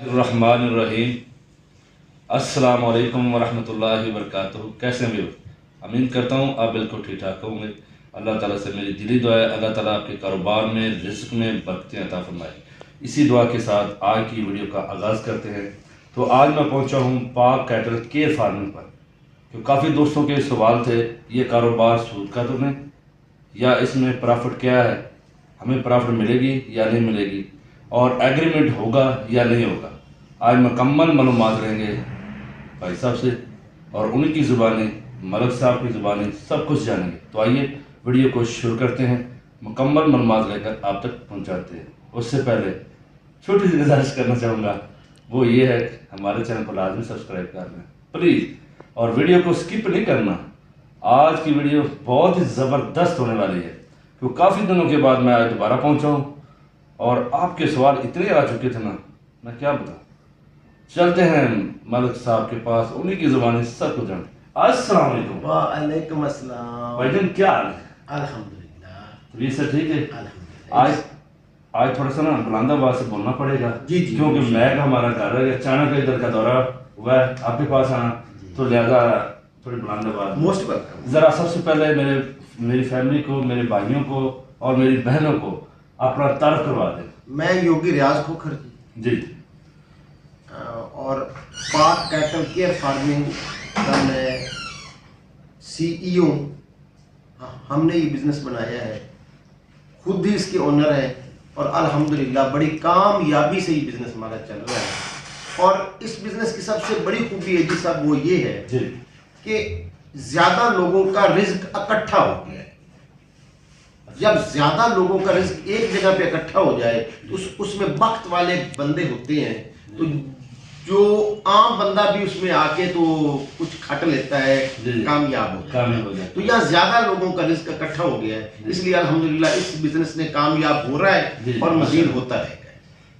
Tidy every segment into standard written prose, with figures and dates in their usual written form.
रहमानिर्रहीम। अस्सलाम वालेकुम वरहमतुल्लाहि वबरकातुहू। कैसे हैं मेरे? उम्मीद करता हूँ आप बिल्कुल ठीक ठाक होंगे। अल्लाह ताला से मेरी दिली दुआ है, अल्लाह ताला आपके कारोबार में, रिज़्क़ में बरकतें अता फरमाए। इसी दुआ के साथ आज की वीडियो का आगाज़ करते हैं। तो आज मैं पहुँचा हूँ पाक कैटल केयर फार्मिंग पर। तो काफ़ी दोस्तों के सवाल थे, ये कारोबार सूद का तो नहीं, या इसमें प्रॉफिट क्या है, हमें प्रॉफिट मिलेगी या नहीं मिलेगी, और एग्रीमेंट होगा या नहीं होगा। आज मुकम्मल मालूमात लेंगे भाई साहब से, और उन्हीं की ज़ुबानी, मलिक साहब की ज़ुबानी सब कुछ जानेंगे। तो आइए वीडियो को शुरू करते हैं, मुकम्मल मालूमात लेकर आप तक पहुंचाते हैं। उससे पहले छोटी सी गुजारिश करना चाहूँगा, वो ये है कि हमारे चैनल को लाजमी सब्सक्राइब कर लें प्लीज़, और वीडियो को स्किप नहीं करना। आज की वीडियो बहुत ही ज़बरदस्त होने वाली है, क्योंकि काफ़ी दिनों के बाद मैं आज दोबारा पहुंचा हूं और आपके सवाल इतने आ चुके थे ना, मैं क्या बताऊं। चलते हैं मलिक साहब के पास, उन्हीं की ज़ुबानी सब कुछ जान। अस्सलाम वालेकुम। वालेकुम अस्सलाम। भाईजान क्या हाल है? अल्हम्दुलिल्लाह। तबीयत सब ठीक है? अल्हम्दुलिल्लाह। आज थोड़ा सा ना बुलंद आवाज़ से बोलना पड़ेगा, जी जी, क्योंकि मैं हमारा घर है, अचानक इधर का दौरा हुआ है आपके पास आना, तो लिहाजा थोड़ी बुलंद आवाज़। Most welcome. ज़रा सबसे पहले मेरी फैमिली को, मेरे भाइयों को और मेरी बहनों को अपना तारुफ करवा दें। मैं योगी रियाज खोखर जी। और पाक कैटल केयर फार्मिंग का मैं सीईओ। हमने ये बिजनेस बनाया है, खुद ही इसके ओनर है, और अल्हम्दुलिल्लाह बड़ी कामयाबी से ये बिजनेस हमारा चल रहा है। और इस बिजनेस की सबसे बड़ी खूबी है जी साहब, वो ये है जी कि ज्यादा लोगों का रिज्क इकट्ठा हो गया है। जब ज्यादा लोगों का रिज्क एक जगह पे इकट्ठा हो जाए तो उसमें वक्त वाले बंदे होते हैं, तो जो आम बंदा भी उसमें आके तो कुछ खट लेता है, कामयाब हो जाए। तो यहाँ ज्यादा लोगों का रिज्क इकट्ठा हो गया है, इसलिए अल्हम्दुलिल्लाह इस बिजनेस ने कामयाब हो रहा है और मजीद होता रहेगा।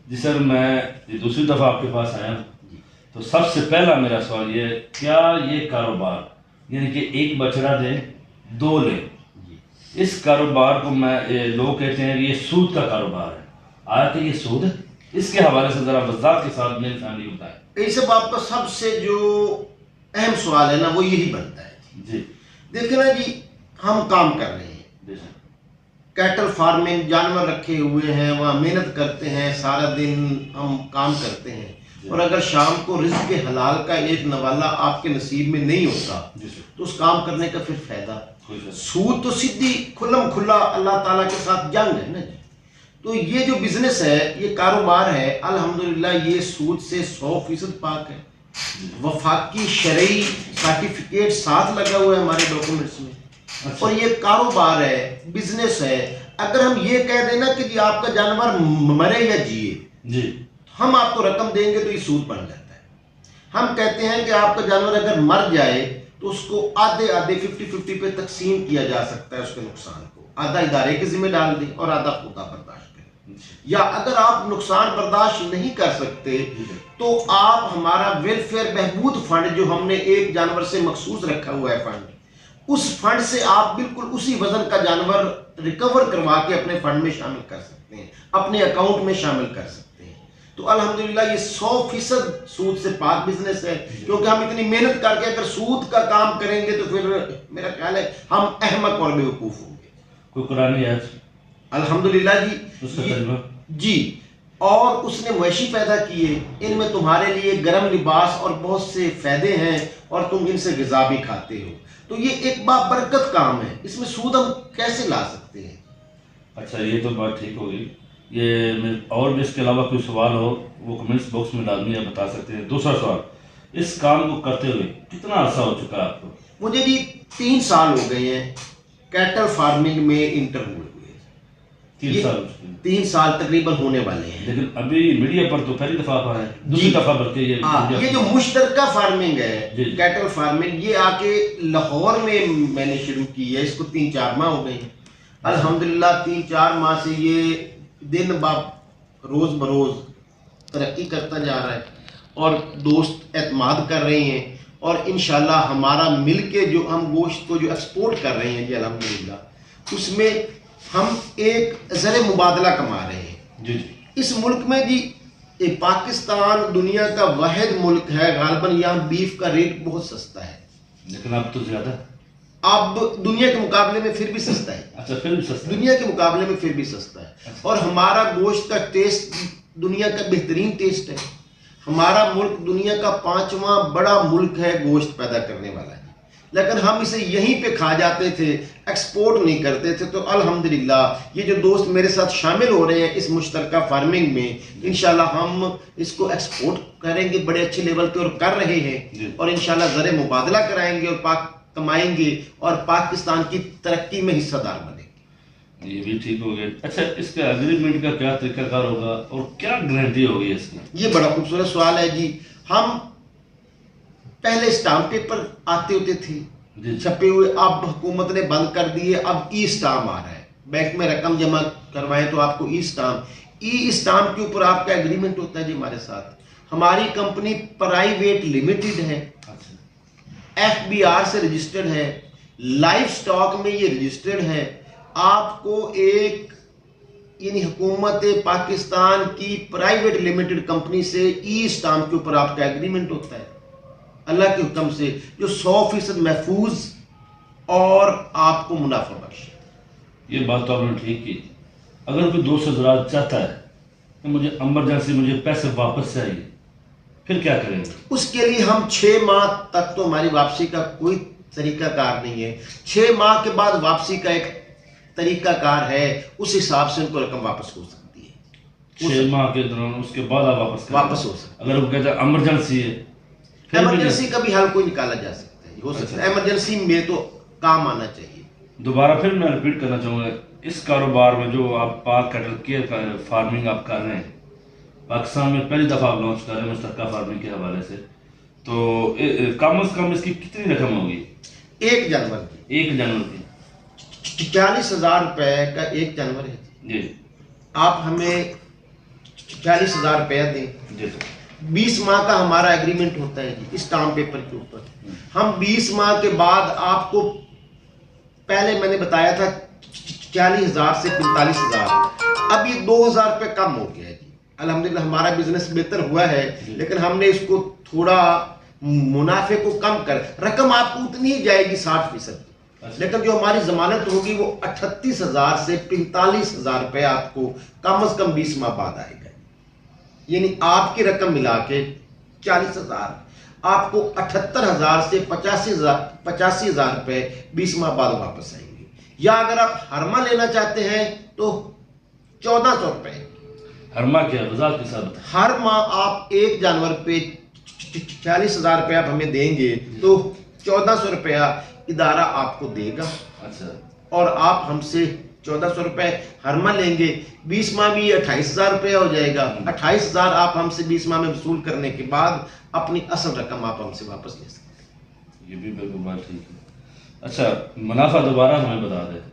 जी सर, मैं ये दूसरी दफ़ा आपके पास आया हूँ, तो सबसे पहला मेरा सवाल ये, क्या ये कारोबार यानी कि एक बछड़ा दे दो ले, इस कारोबार को लोग कहते हैं कि ये सूद का कारोबार है, आया कि ये सूद है? इसके हवाले से ज़रा वज़ाहत के साथ मेरी फैमिली को बताएं। इस बात का सबसे जो अहम सवाल है ना, वो यही बनता है जी। देखिए ना जी, हम काम कर रहे हैं, कैटल फार्मिंग, जानवर रखे हुए हैं, वहाँ मेहनत करते हैं, सारा दिन हम काम करते हैं, और अगर शाम को रिज़्क़ के हलाल का एक नवाला आपके नसीब में नहीं होता तो उस काम करने का फिर फायदा। सूद तो सीधी खुल्लम खुल्ला अल्लाह ताला के साथ जंग है ना जी। तो ये जो बिजनेस है, ये कारोबार है, अल्हम्दुलिल्लाह ये सूद से 100% पाक है। वफाकी शरई सर्टिफिकेट साथ लगा हुआ है हमारे डॉक्यूमेंट्स में। अच्छा। और ये कारोबार है, बिजनेस है। अगर हम ये कह देना कि जी आपका जानवर मरे या जिए जी, हम आपको रकम देंगे, तो ये सूद बन जाता है। हम कहते हैं कि आपका जानवर अगर मर जाए तो उसको आधे आधे 50-50 पे तकसीम किया जा सकता है, उसके नुकसान को आधा इदारे के जिम्मे डाल दें और आधा खुदा बर्दाश्त करें। या अगर आप नुकसान बर्दाश्त नहीं कर सकते तो आप हमारा वेलफेयर बहबूद फंड, जो हमने एक जानवर से मखसूस रखा हुआ है फंड, उस फंड से आप बिल्कुल उसी वजन का जानवर रिकवर करवा के अपने फंड में शामिल कर सकते हैं, अपने अकाउंट में शामिल कर सकते हैं। तो अल्हम्दुलिल्लाह ये 100% सूद से पाक बिजनेस है, क्योंकि हम इतनी मेहनत करके अगर सूद का काम करेंगे तो फिर मेरा ख्याल है हम अहमक और बेवकूफ होंगे। कोई कुरान आयत? अल्हम्दुलिल्लाह जी, और उसने मवेशी पैदा किए, इनमें तुम्हारे लिए गर्म लिबास और बहुत से फायदे हैं, और तुम इनसे ग़िज़ा भी खाते हो। तो ये एक बाबरकत काम है, इसमें सूद हम कैसे ला सकते हैं? अच्छा, ये तो बात ठीक होगी। ये और भी इसके अलावा कोई सवाल हो वो कमेंट्स बॉक्स में लाजमी आप बता सकते हैं। दूसरा सवाल, इस काम को करते हुए कितना अर्सा हो चुका है आपको? मुझे जी 3 साल हो गए हैं कैटल फार्मिंग में इंटर हुए। 3 साल तकरीबन होने वाले हैं। लेकिन अभी मीडिया पर तो पहली दफा है, दूसरी दफा बल्कि ये जो मुश्तरका फार्मिंग है, कैटल फार्मिंग, ये आके लाहौर में मैंने शुरू की है, इसको 3-4 माह हो गए। अल्हम्दुलिल्लाह 3-4 माह से ये दिन रोज बरोज तरक्की करता जा रहा है, और दोस्त एतमाद कर रहे हैं, और इंशाल्लाह हमारा मिलके जो हम गोश्त को जो एक्सपोर्ट कर रहे हैं जी, अल्हम्दुलिल्लाह उसमें हम एक ज़र मुबादला कमा रहे हैं जी। इस मुल्क में जी ये पाकिस्तान दुनिया का वाहिद मुल्क है, गालिबन यहाँ बीफ का रेट बहुत सस्ता है, लेकिन अब तो ज्यादा, अब दुनिया के मुकाबले में फिर भी सस्ता है। अच्छा, फिर भी सस्ता, दुनिया के मुकाबले में फिर भी सस्ता है। अच्छा। और हमारा गोश्त का टेस्ट दुनिया का बेहतरीन टेस्ट है। हमारा मुल्क दुनिया का 5वां बड़ा मुल्क है गोश्त पैदा करने वाला है, लेकिन हम इसे यहीं पे खा जाते थे, एक्सपोर्ट नहीं करते थे। तो अल्हम्दुलिल्लाह ये जो दोस्त मेरे साथ शामिल हो रहे हैं इस मुश्तरका फार्मिंग में, इंशाल्लाह हम इसको एक्सपोर्ट करेंगे बड़े अच्छे लेवल पे, और कर रहे हैं, और इंशाल्लाह ज़र मुबादला कराएंगे और पाक कमाएंगे और पाकिस्तान की तरक्की में हिस्सेदार बनेंगे। ये भी ठीक हो गया। अच्छा, इसका एग्रीमेंट का क्या तरीकाकार होगा और क्या गारंटी होगी इसकी? ये बड़ा खूबसूरत सवाल है जी। हम पहले स्टाम्प पेपर आते होते थे छपे हुए, अब हुकूमत ने बंद कर दिए, अब ई स्टाम्प आ रहा है। बैंक में रकम जमा करवाएं तो आपको ई स्टाम्प के ऊपर आपका एग्रीमेंट होता है जी हमारे साथ। हमारी कंपनी प्राइवेट लिमिटेड है, FBR से रजिस्टर्ड है, लाइफ स्टॉक में ये रजिस्टर्ड है। आपको एक यानी हुकूमत पाकिस्तान की प्राइवेट लिमिटेड कंपनी से ई स्टाम्प के ऊपर आपका एग्रीमेंट होता है अल्लाह के हुक्म से, जो 100% महफूज और आपको मुनाफा बख्श। ये बात तो आपने ठीक की। अगर कोई दोस्त हज़रात चाहता है कि मुझे इमरजेंसी, मुझे पैसे वापस चाहिए, फिर क्या करेंगे? उसके लिए हम 6 माह तक तो हमारी वापसी का कोई तरीकाकार नहीं है। 6 माह के बाद वापसी का एक तरीकाकार है, उस हिसाब से उनको रकम वापस हो सकती है। 6 माह के दौरान, उसके बाद आप वापस हो सकते। अगर वो कहते हैं इमरजेंसी है, इमरजेंसी का भी हल कोई निकाला जा सकता है, हो सकता है। इमरजेंसी में तो काम आना चाहिए। दोबारा फिर मैं रिपीट करना चाहूँगा, इस कारोबार में जो आप पाक कैटल केयर फार्मिंग आप कर रहे हैं, पाकिस्तान में पहली दफ़ा आप लॉन्च कर रहे हैं मुश्तरका फार्मिंग के हवाले से, तो कम से कम इसकी कितनी रकम होगी? एक जानवर की 40,000 रुपए का एक जानवर है जी। आप हमें 40,000 रुपया दें जी। 20 माह का हमारा एग्रीमेंट होता है जी स्टाम्प पेपर के ऊपर। हम 20 माह के बाद आपको, पहले मैंने बताया था 40,000 से 45,000, अब ये 2,000 रुपये कम हो गया है जी। अल्हम्दुलिल्लाह हमारा बिजनेस बेहतर हुआ है, लेकिन हमने इसको थोड़ा मुनाफे को कम कर, रकम आपको उतनी ही जाएगी 60%, लेकिन जो हमारी जमानत होगी वो 38,000 से 45,000 रुपये आपको कम से कम 20 माह बाद आएगा। यानी आपकी रकम मिला के 40,000, आपको 78,000 से 85,000 रुपये 20 माह बाद वापस आएंगे। या अगर आप हरमा लेना चाहते हैं तो 1,400 रुपये हरमा क्या वज़ाहत के साथ? हर माह आप एक जानवर पे 40,000 रुपये आप हमें देंगे तो 1,400 रुपया इदारा आपको देगा। अच्छा। और आप हमसे 1,400 रुपये हरमा लेंगे, 20 माह में 28,000 रुपया हो जाएगा। 28,000 आप हमसे 20 माह में वसूल करने के बाद अपनी असल रकम आप हमसे वापस ले सकते हैं। ये भी बिल्कुल बात ठीक है। अच्छा, मुनाफा दोबारा हमें बता दें।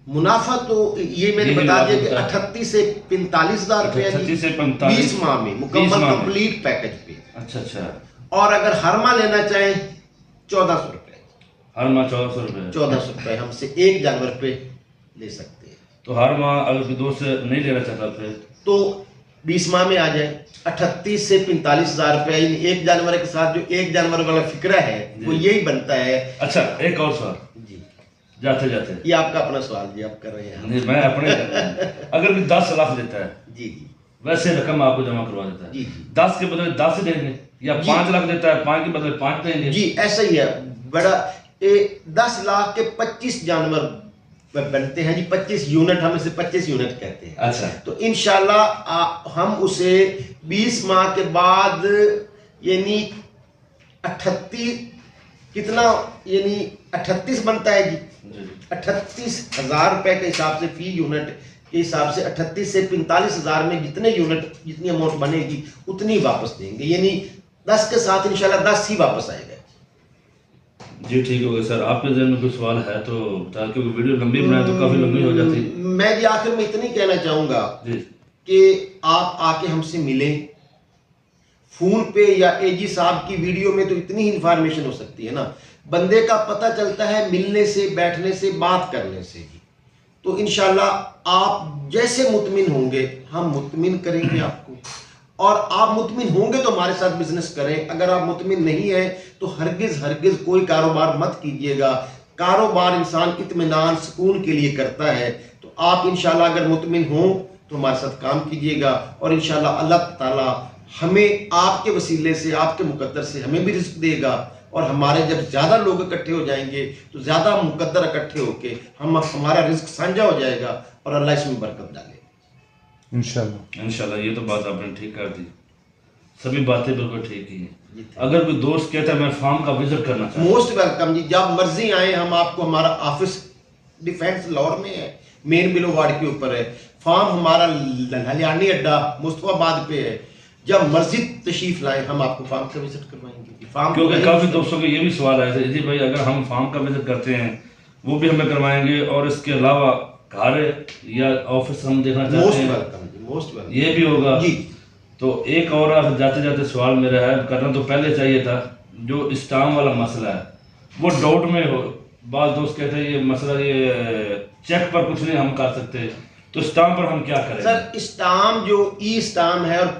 मुनाफा तो ये मैंने बता दिया कि 38 से 45,000 रुपया 20 माह में मुकम्मल कंप्लीट पैकेज पे। अच्छा। और अगर हर माह लेना चाहें 1,400 रुपये, हर माह 1,400 रुपये हमसे एक जानवर पे ले सकते हैं। तो हर माह अगर कोई दोस्त नहीं लेना चाहता फिर तो 20 माह में आ जाए 38 से 45,000 रुपये। एक जानवर के साथ जो एक जानवर वाला फिक्रा है वो यही बनता है। अच्छा, एक और सवाल जी, जाते ये आपका अपना सवाल जी आप कर रहे हैं। नहीं, मैं अपने अगर कोई 10 लाख लेता है जी, वैसे रकम आपको जमा करवा देता है जी, 10 के बदले 10 देंगे, या 5 लाख देता है 5 के बदले 5 देंगे? जी ऐसा ही है। बड़ा 10 लाख के 25 जानवर बनते हैं जी, 25 यूनिट, हम इसे 25 यूनिट कहते हैं। अच्छा। तो इंशाल्लाह हम उसे 20 माह के बाद यानी 38 कितना, यानी 38 बनता है जी। 38,000 रुपये के हिसाब से फी यूनिट के हिसाब से 38 से 45,000 में जितने यूनिट, जितनी अमाउंट बनेगी उतनी वापस देंगे। यानी 10 के साथ इंशाल्लाह 10 ही वापस आएगा जी। ठीक हो गया सर। आपके जहन में कोई सवाल है तो ताकि वीडियो लंबी बनाए तो काफी लंबी हो जाती। मैं जी आखिर में इतनी कहना चाहूंगा कि आप आके हमसे मिलें फोन पे, या एजी साहब की वीडियो में तो इतनी ही इंफॉर्मेशन हो सकती है ना, बंदे का पता चलता है मिलने से, बैठने से, बात करने से ही। तो इंशाल्लाह आप जैसे मुतमिन होंगे हम मुतमिन करेंगे आपको, और आप मुतमिन होंगे तो हमारे साथ बिजनेस करें। अगर आप मुतमिन नहीं है तो हरगिज कोई कारोबार मत कीजिएगा। कारोबार इंसान इत्मीनान सुकून के लिए करता है। तो आप इंशाल्लाह अगर मुतमिन हो तो हमारे साथ काम कीजिएगा, और इंशाल्लाह अल्लाह ताला हमें आपके वसीले से, आपके मुकद्दर से हमें भी रिस्क देगा। और हमारे जब ज़्यादा लोग इकट्ठे हो जाएंगे तो ज़्यादा मुकद्दर इकट्ठे होके हमारा रिस्क साझा हो जाएगा और अल्लाह इसमें बरकत डालेगा इंशाल्लाह। ये तो बात आपने ठीक कर दी, सभी बातें बिल्कुल ठीक ही हैं। अगर कोई दोस्त कहता है मैं फार्म का विजिट करना चाहता हूं, मोस्ट वेलकम जी, जब मर्जी आए। हम आपको, हमारा ऑफिस डिफेंस लाहौर में है, मेन बिलो वार्ड के ऊपर है। फार्म हमारा ललियानी अड्डा मुस्तफाबाद पे है। जब मर्जी तशरीफ लाए, हम आपको फार्म का विजिट करवाएंगे। फार्म क्योंकि काफ़ी दोस्तों के ये भी सवाल आए थे जी भाई, अगर हम फार्म का विजिट करते हैं वो भी हमें करवाएंगे, और इसके अलावा घर या ऑफिस हम देखना चाहते मोस्ट हैं, वेलकम जी, मोस्ट वेलकम, ये भी होगा जी। तो एक और जाते जाते सवाल मेरा है, करना तो पहले चाहिए था, जो स्टाम्प वाला मसला है वो डाउट में हो। बाज़ दोस्त कहते हैं ये मसला, ये चेक पर कुछ नहीं हम कर सकते, तो स्टाम्प पर हम क्या करें? सर, स्टाम्प जो ई स्टाम्प है और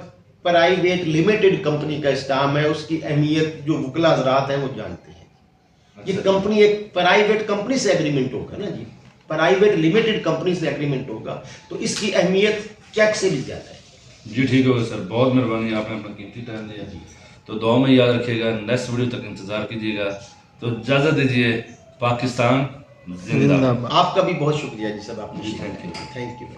प्राइवेट लिमिटेड कंपनी का स्टाम्प है, उसकी अहमियत जो वकला हजरात हैं वो जानते हैं। ये कंपनी एक प्राइवेट कंपनी से एग्रीमेंट होगा ना जी, प्राइवेट लिमिटेड कंपनी से एग्रीमेंट होगा, तो इसकी अहमियत चेक से भी ज़्यादा है। जी ठीक होगा सर, बहुत मेहरबानी, आपने अपना कीमती टाइम दिया जी। तो दुआ में याद रखिएगा, नेक्स्ट वीडियो तक इंतज़ार कीजिएगा। तो इजाज़त दीजिए, पाकिस्तान जिंदाबाद। आपका भी बहुत शुक्रिया जी सर, आपने थैंक यू। Thank you.